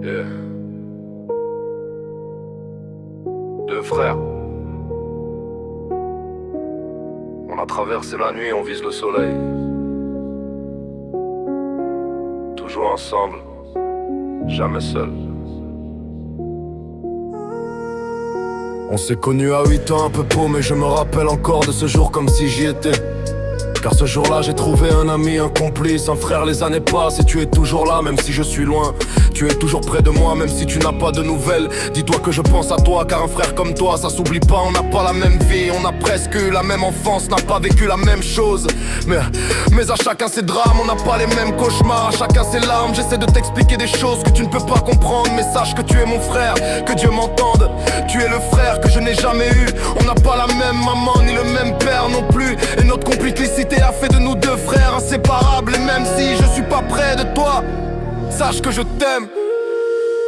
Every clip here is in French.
Yeah. Deux frères. On a traversé la nuit, on vise le soleil. Toujours ensemble, jamais seul. On s'est connus à 8 ans un peu paumé, je me rappelle encore de ce jour comme si j'y étais. Car ce jour-là j'ai trouvé un ami, un complice, un frère. Les années passent et tu es toujours là, même si je suis loin. Tu es toujours près de moi, même si tu n'as pas de nouvelles. Dis-toi que je pense à toi, car un frère comme toi, ça s'oublie pas. On n'a pas la même vie, on a presque eu la même enfance, n'a pas vécu la même chose. Mais à chacun ses drames, on n'a pas les mêmes cauchemars, à chacun ses larmes. J'essaie de t'expliquer des choses que tu ne peux pas comprendre, mais sache que tu es mon frère, que Dieu m'entende. Tu es le frère que je n'ai jamais eu. On n'a pas la même maman, ni le même père non plus. Et notre complicité a fait de nous deux frères inséparables. Et même si je suis pas près de toi, sache que je t'aime.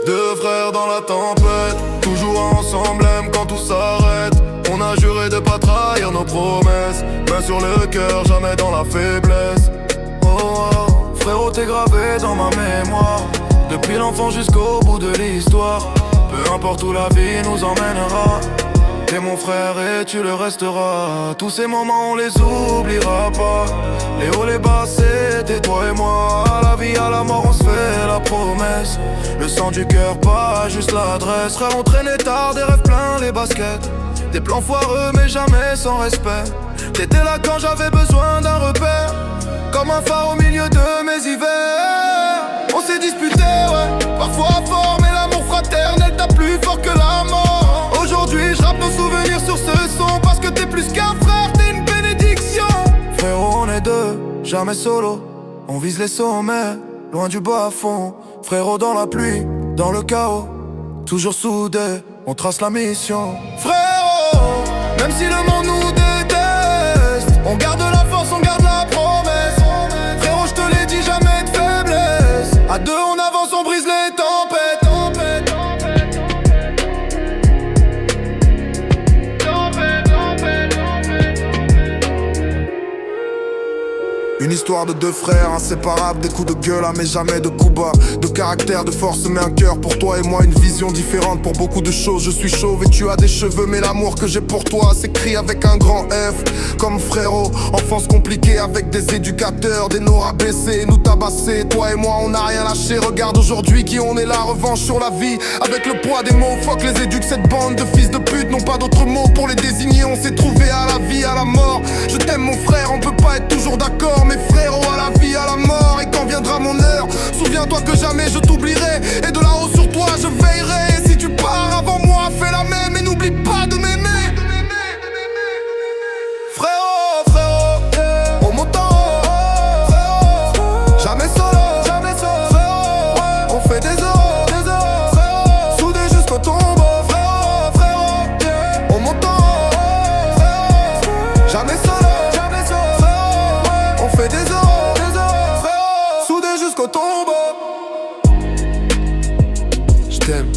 Deux frères dans la tempête, toujours ensemble, même quand tout s'arrête. On a juré de pas trahir nos promesses, main sur le cœur, jamais dans la faiblesse. Oh, oh, frérot, t'es gravé dans ma mémoire, depuis l'enfant jusqu'au bout de l'histoire. Peu importe où la vie nous emmènera, t'es mon frère et tu le resteras. Tous ces moments on les oubliera pas. Les hauts, les bas, c'était toi et moi. À la vie, à la mort, on se fait la promesse. Le sang du cœur, pas juste l'adresse. Frère, on traînait tard, des rêves pleins les baskets. Des plans foireux mais jamais sans respect. T'étais là quand j'avais besoin d'un repère, comme un phare au milieu de mes hivers. On s'est disputé, ouais, parfois fort, mais l'amour fraternel t'a plus fort que la mort. Aujourd'hui je rappe nos souvenirs sur ce son, parce que t'es plus qu'un frère, t'es une bénédiction. Frérot, on est deux, jamais solo. On vise les sommets, loin du bas fond. Frérot, dans la pluie, dans le chaos, toujours soudés, on trace la mission. Frérot, même si le monde nous déteste, on garde la force, on garde la promesse. Frérot, je te l'ai dit, jamais de faiblesse. À deux on avance, on brise les tempêtes. Une histoire de deux frères inséparables, des coups de gueule mais jamais de coups bas. De caractère, de force, mais un cœur pour toi et moi, une vision différente pour beaucoup de choses. Je suis chauve et tu as des cheveux, mais l'amour que j'ai pour toi s'écrit avec un grand F. Comme frérot, enfance compliquée avec des éducateurs, des noms rabaissés, nous tabasser. Toi et moi on n'a rien lâché, regarde aujourd'hui qui on est, la revanche sur la vie. Avec le poids des mots, fuck les éduques, cette bande de fils de pute n'ont pas d'autres mots pour les désigner. On s'est trouvé à la vie, à la mort. Je t'aime mon frère, on peut pas être toujours d'accord, mais frérot, à la vie, à la mort. Et quand viendra mon heure, souviens-toi que jamais je t'oublierai. Et de là-haut sur toi je veillerai. Et si tu pars avant moi, fais la même et n'oublie pas de m'aimer. Frérot, frérot, on monte en haut. Frérot, jamais solo, jamais solo. Frérot, on fait des euros, frérot, soudés jusqu'au tombeau. Frérot, frérot, on monte en haut. Frérot, jamais solo, jamais solo. Frérot, on fait des euros, frérot, soudés jusqu'au tombeau. Je t'aime.